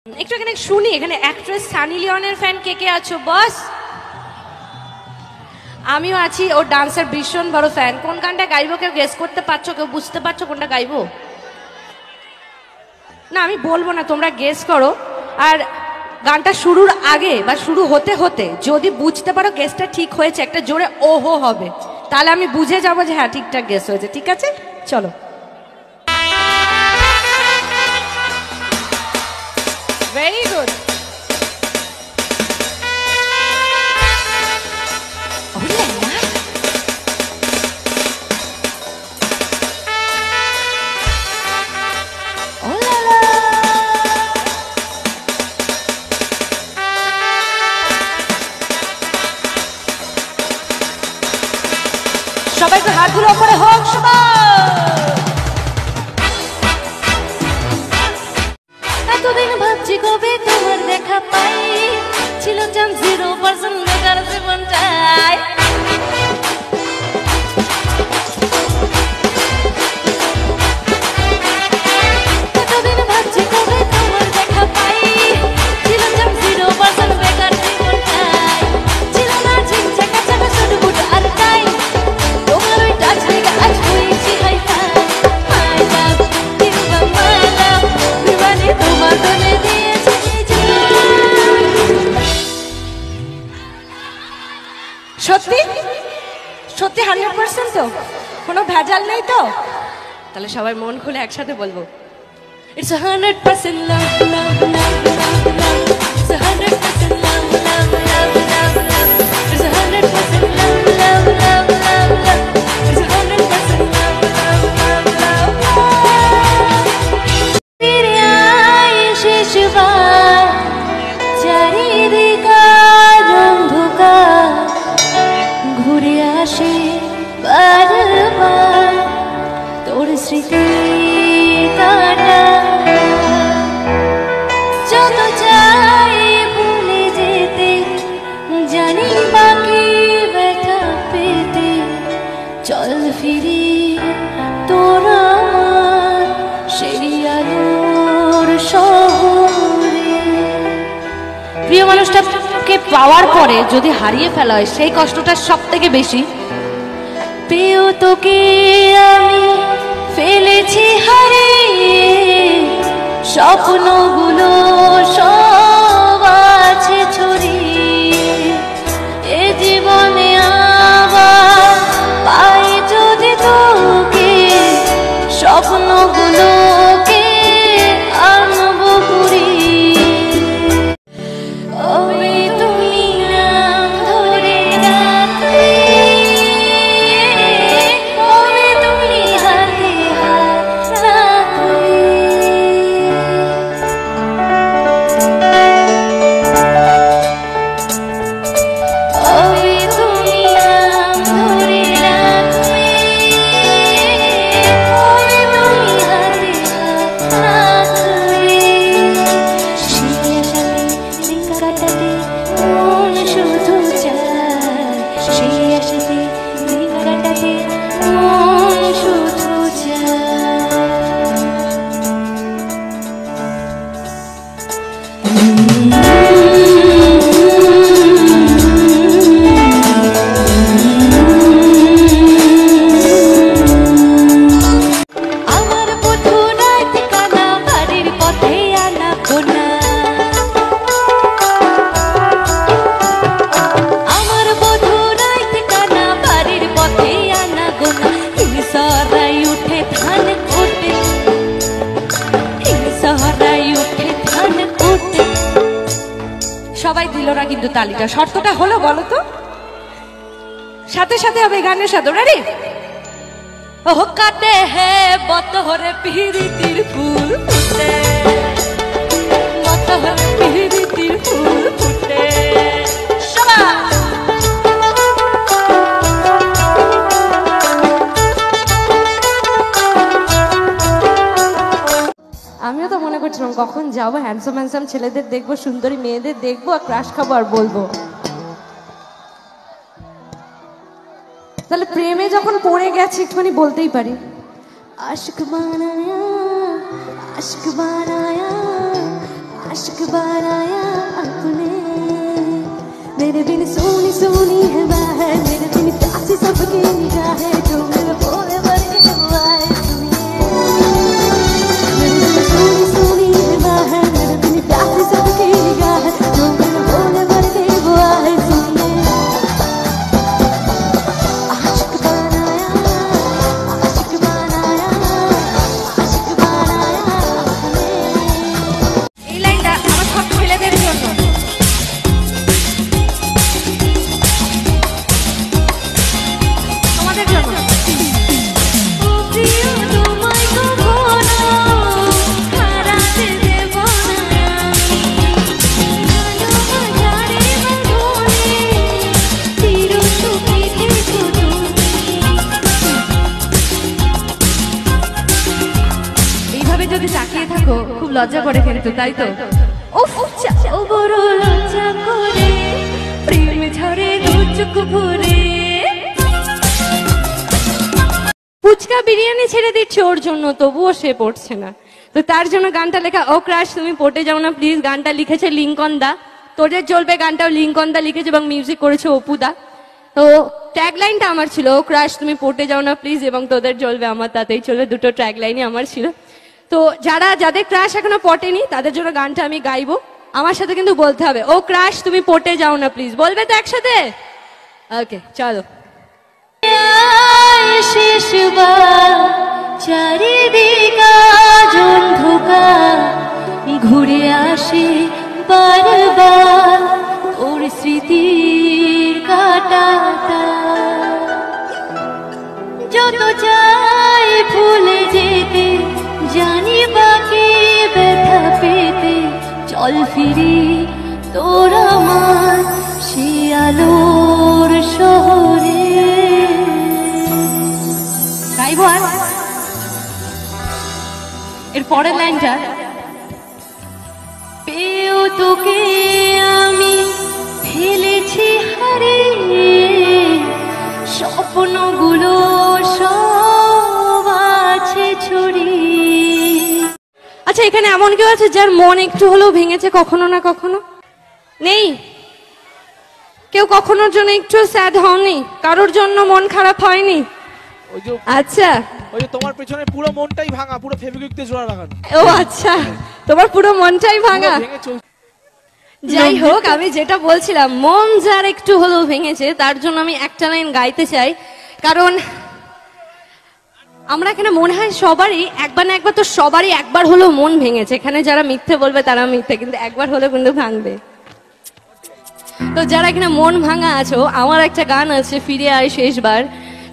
একটু এখানে শুনি, এখানে অ্যাক্ট্রেস সানি লিওনের ফ্যান কে কে আছো বস? আমিও আছি, ওর ডান্সের ভীষণ বড় ফ্যান। কোন গানটা গাইবো কেউ গেস করতে পারছো? কেউ বুঝতে পারছো কোনটা গাইবো? না আমি বলবো না, তোমরা গেস করো। আর গানটা শুরুর আগে বা শুরু হতে হতে যদি বুঝতে পারো গেসটা ঠিক হয়েছে, একটা জোরে ওহো হবে, তাহলে আমি বুঝে যাবো যে হ্যাঁ ঠিকঠাক গেস হয়েছে। ঠিক আছে, চলো। Very good. সবাই তো হাতগুলো উপরে হোক সবাই। এতদিন ভাবছি কবে তোমার দেখা পাই, ছিল জান 0% বেকার জীবনটাই। এতদিন ভাবছি কবে তোমার দেখা পাই, ছিল জান 0% বেকার জীবনটাই। ছিল না ঝিকঝাকা চাকা শুটবুট আর টাই, তোমার ওই টাচ লেগে আজ হয়েছি হাই ফাই। মাই লাভ কিংবা মাই লাভ, দিওয়ানি তোমার দলে দিয়েছি সত্যি সত্যি 100% তো? কোনো ভেজাল নেই তো? তাহলে সবাই মন খুলে একসাথে বলবো, it's 100% love love love love love, it's 100% love love love love love, it's 100% love love love love love, it's 100% লাভ লাভ লাভ লাভ। ফিরে আয় শেষবার, চারিদিক অন্ধকার, ঘুরে আসে বারবার তোর স্মৃতি কাটা। যত চাই ভুলে যেতে, জানি বাকি ব্যথা পেতে, চল ফিরি তোর আমার সেই আলোর শহরে। প্রিয় মানুষটাকে পাওয়ার পরে যদি হারিয়ে ফেলা হয়, সেই কষ্টটা সব থেকে বেশি। পেও তোকে আমি ফেলেছি হারিয়ে, স্বপ্নগুলো সব আছে ছড়িয়ে। এ জীবনে আবার পাই যদি তোকে, স্বপ্নগুলোকে আনবো কুড়িয়ে। ওরে তুমি নাম ধরে রাখবে, ওরে তুমি হাতে হাত রাখবে। ওরে তুমি নাম ধরে রাখবে, ওরে তুমি হাতে হাত রাখবে। সেই আশাতে দিন কাটাতে মন শুধু চায়, সেই আশাতে দিন কাটাতে মন শুধু চায়। আমার বধূ রাত কানা, বাড়ির পথে আনা গোনা। আমার বধূ রাত কানা, বাড়ির পথে আনা গোনা। হিংসারাই উঠে ধান ওঠে, হিংসারাই উঠে ধান ওঠে। সবাই দিল না কিন্তু তালিটা। শর্তটা হলো বলো তো? সাথে সাথে হবে গানের সাথে। রেডি? ও কাটে হে বতহরে পিরিতির ফুল ফুটে, বতহরে পিরিতির ফুল ফুটে। সবাই আমিও তো মনে করছিলাম কখন যাবো, হ্যান্ডসাম হ্যান্ডসাম ছেলেদের দেখবো, সুন্দরী মেয়েদের দেখবো, আর ক্রাশ খাবো আর বলবো। তাহলে প্রেমে যখন পড়ে গেছে একটুখানি বলতেই পারি, আশিক বানায়া, আশিক বানায়া, आशिक बनाया अपने मेरे बिन सोनी सोनी है बाहर मेरे बिन प्यासी सबकी निगाह है जो मेरे बोले बड़े हुआ है मेरे बिन सोनी सोनी है बाहर मेरे बिन प्यासी सबकी निगाह है जो मेरे बोले बड़े हुआ है आशिक बनाया आशिक बनाया आशिक बनाया এই লাইনটা আমার সব ছেলেদের জন্য। তোমাদের জন্য। প্রিয় তোমায় কখনো হারাতে দেব না ভালোবাসারে বাঁধনে চির সুখে থেকো এইভাবে যদি তাকিয়ে থাকো খুব লজ্জা করে কিন্তু, তাই তো? উফ চাও বড় লজ্জা করে প্রেম ঝরে দু চোখ ভরে ফুচকা বিরিয়ানি ছেড়ে দিচ্ছে ওর জন্য, তবুও সে পড়ছে না। তো তার জন্য গানটা লেখা। ও ক্রাশ তুমি পড়তে যাও না প্লিজ। গানটা লিখেছে লিঙ্কন দা। তোদের চলবে গানটাও লিঙ্কন দা লিখেছে এবং মিউজিক করেছে অপু দা। তো ট্যাগ লাইনটা আমার ছিল ও ক্রাশ তুমি পড়তে যাও না প্লিজ এবং তোদের চলবে আমার তাতেই চলবে, দুটো ট্যাগ লাইনই আমার ছিল। তো যাদের ক্রাশ এখনো পটেনি তাদের জন্য গানটা আমি গাইবো। আমার সাথে কিন্তু বলতে হবে ও ক্রাশ তুমি পড়তে যাও না প্লিজ। বলবে তো একসাথে? ওকে চলো। শেষবার চারিদিক আজ অন্ধকার ঘুরে আসে বারবার ওর স্মৃতির কাঁটাটা যত চাই ভুলে যেতে জানি বাকি ব্যথা পেতে চল ফিরি তোর আমার সে আলোর শহরে গাইবো আর এর পরের লাইনটা পেও তোকে আমি ফেলেছি হারিয়ে স্বপ্নগুলো সব আছে ছড়িয়ে। আচ্ছা এখানে এমন কেউ আছে যার মন একটু হলেও ভেঙেছে কখনো না কখনো? নেই কেউ? কখনোর জন্য একটু স্যাড হওনি? কারোর জন্য মন খারাপ হয়নি? আচ্ছা ওই যে তোমার পেছনে পুরো মনটাই ভাঙা, পুরো ফেভিকুইক দিয়ে জোড়া লাগানো। ও আচ্ছা তোমার পুরো মনটাই ভাঙা। যাই হোক আমি যেটা বলছিলাম মন যার একটু হলেও ভেঙেছে তার জন্য আমি একটা লাইন গাইতে চাই। কারণ আমরা এখানে মনে হয় সবারই একবার না একবার, তো সবারই একবার হলেও মন ভেঙেছে। এখানে যারা মিথ্যে বলবে তারা মিথ্যে, কিন্তু একবার হলেও কিন্তু ভাঙবে। তো যারা এখানে মন ভাঙা আছো, আমার একটা গান আছে ফিরে আয় শেষবার।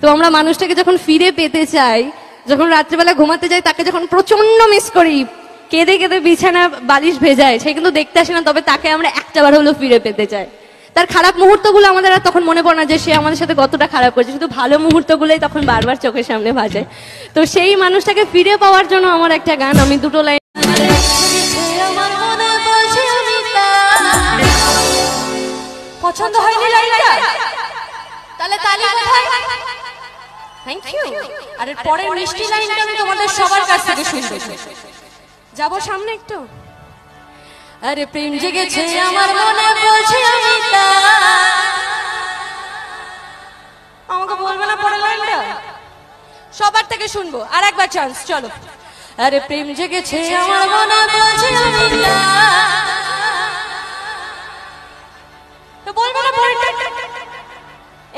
তো আমরা মানুষটাকে যখন ফিরে পেতে চাই, যখন রাত্রিবেলা ঘুমাতে যাই তাকে যখন প্রচন্ড মিস করি, কেঁদে কেঁদে বিছানা বালিশ ভেজায়, সে কিন্তু দেখতে আসে না, তবে তাকে আমরা একটাবার হলেও ফিরে পেতে চাই। তার খারাপ মুহূর্তগুলো আমাদের আর তখন মনে পড়ে না যে সে আমাদের সাথে কতটা খারাপ করছে, শুধু ভালো মুহূর্তগুলোই তখন বারবার চোখের সামনে ভাসে। তো সেই মানুষটাকে ফিরে পাওয়ার জন্য আমার একটা গান, আমি দুটো লাইন। পছন্দ হয়নি লাইনটা? তাহলে তালি কোথায়? Thank you. আর এর পরের মিষ্টি লাইনটা আমি তোমাদের সবার কাছ থেকে শুনবো। যাবো সামনে একটু। আরে প্রেম জেগেছে আমার মনে বলছে আমি আমাকে বলবে না পরের লাইনটা? সবার থেকে শুনবো। আর একবার চান্স, চলো। আরে প্রেম জেগেছে আমার মনে বলছে আমি তো বলবো না পরেরটা?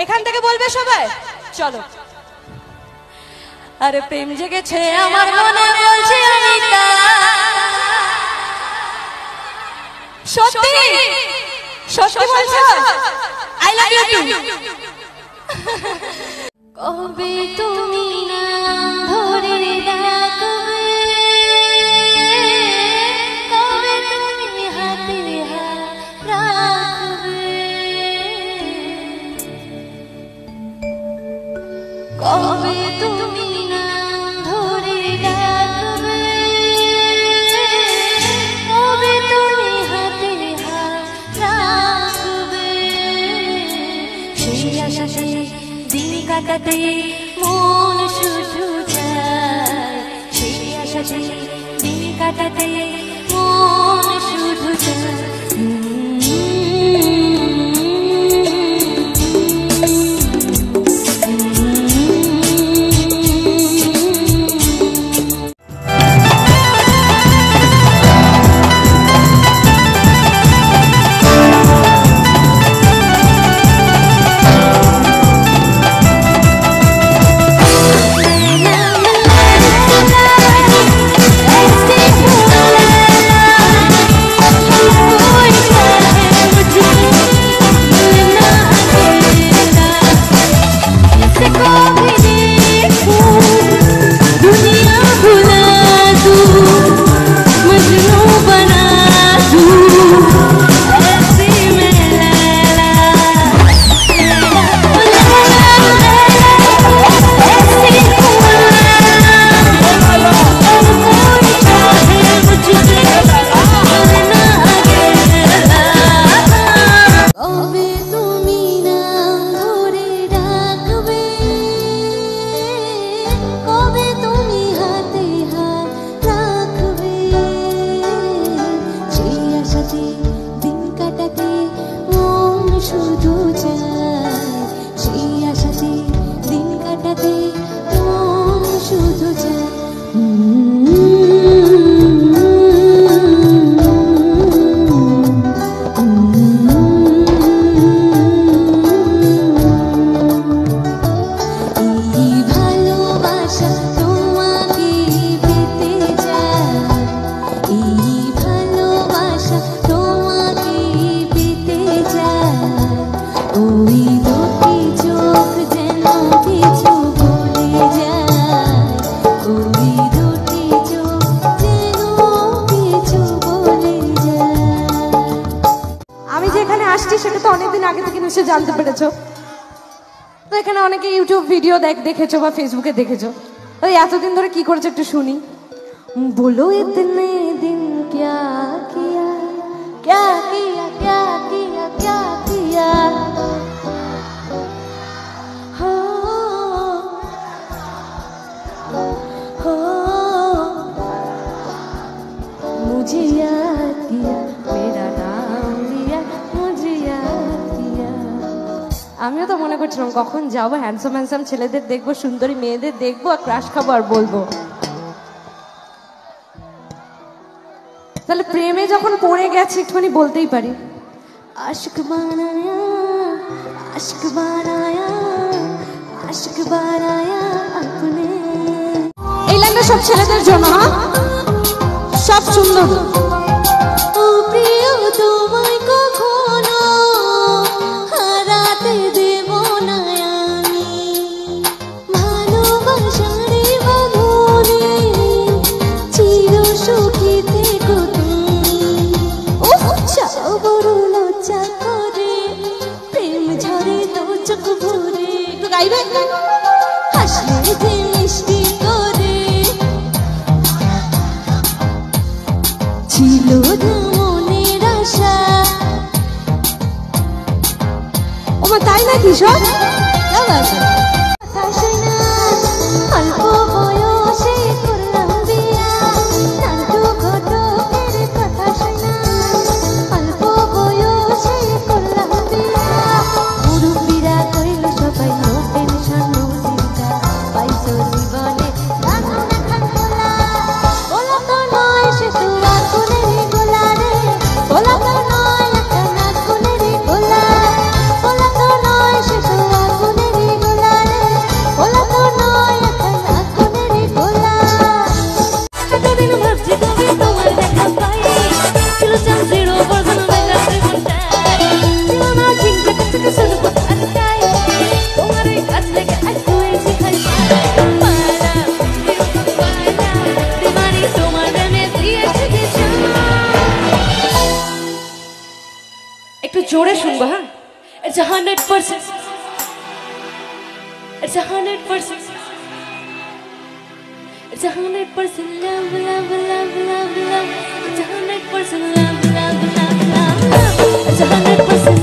এখান থেকে বলবে সবাই, চলো। আরে প্রেম জেগেছে আমার মনে বলছে আমি সত্যি সত্যি বলছো? I love you too. কবে তুমি নাম ধরে ডাকবে, কবে তুমি হাতে হাত রাখবে, কবে তুমি নাম ধরে ডাকবে, কবে তুমি হাতে হাত রাখবে, সেই আশাতে দিন কাটাতে মন শুধু চায়, সেই আশাতে দিন কাটাতে মন শুধু শুধু চাই সেই আশাতে দিন কাটাতে মন শুধু চাই সেটা তো অনেকদিন আগে থেকে নিশ্চয়ই জানতে পেরেছো। তো এখানে অনেকে ইউটিউব ভিডিও দেখেছো বা ফেসবুকে দেখেছো। ওই এতদিন ধরে কি করেছো একটু শুনি। বলো ইতনে দিন क्या किया क्या किया क्या किया क्या किया हो हो मुझे याद किया मेरा नाम लिया मुझे याद किया। আমিও তো মনে করছিলাম কখন যাবো, হ্যান্ডসাম হ্যান্ডসাম ছেলেদের দেখবো, সুন্দরী মেয়েদের দেখবো, আর ক্রাশ খাবো আর বলবো। তাহলে প্রেমে যখন পড়ে গেছে একটুখানি বলতেই পারি, আশক বানায়া আশক বানায়া আশক বানায়া আপনে। এই লাইনটা সব ছেলেদের জন্য, সব সুন্দর। ও প্রিয় তোমায় কখনো হারাতে দেব না আমি, ভালোবাসার বাঁধনে চির সুখী থেকো তুমি। বড় লজ্জা করে প্রেম ঝরে তো চোখ ভরে, তো গাইবে হাসলে যে মিষ্টি করে ছিল মনের আশা। ওমা তাই নাকি সব অল্প বয়সে করলাম বিয়া, নাটু ঘটকের কথা শোনা। অল্প বয়সে করলাম বিয়া, মুরব্বিরা কইল সবাই নো টেনশন নো চিন্তা, পাইছো জীবনে রাখো না খানখোলা। বলা তো নয় সে তো আগুনের গোলা রে, বলা তো নয় একটা আগুনের গোলা, বলা তো নয় সে তো আগুনের গোলা রে, বলা তো নয় একটা আগুনের গোলা। এতদিন ভাবছি কবে তোমার দেখা পাই, ছিল চান 0% বেলাতে মনটাই, ছিল না চিন্তা কিছু শুধু কথাটাই, তোমার এই কাছ থেকে একটু এসে খাই পালা পালা দিবানি তোমার নামে দিয়েছে কিছু। একটু জোরে শুনবো। হ্যাঁ, it's 100%, it's 100%, it's 100% love love love love love, it's 100% love love love love, it's 100%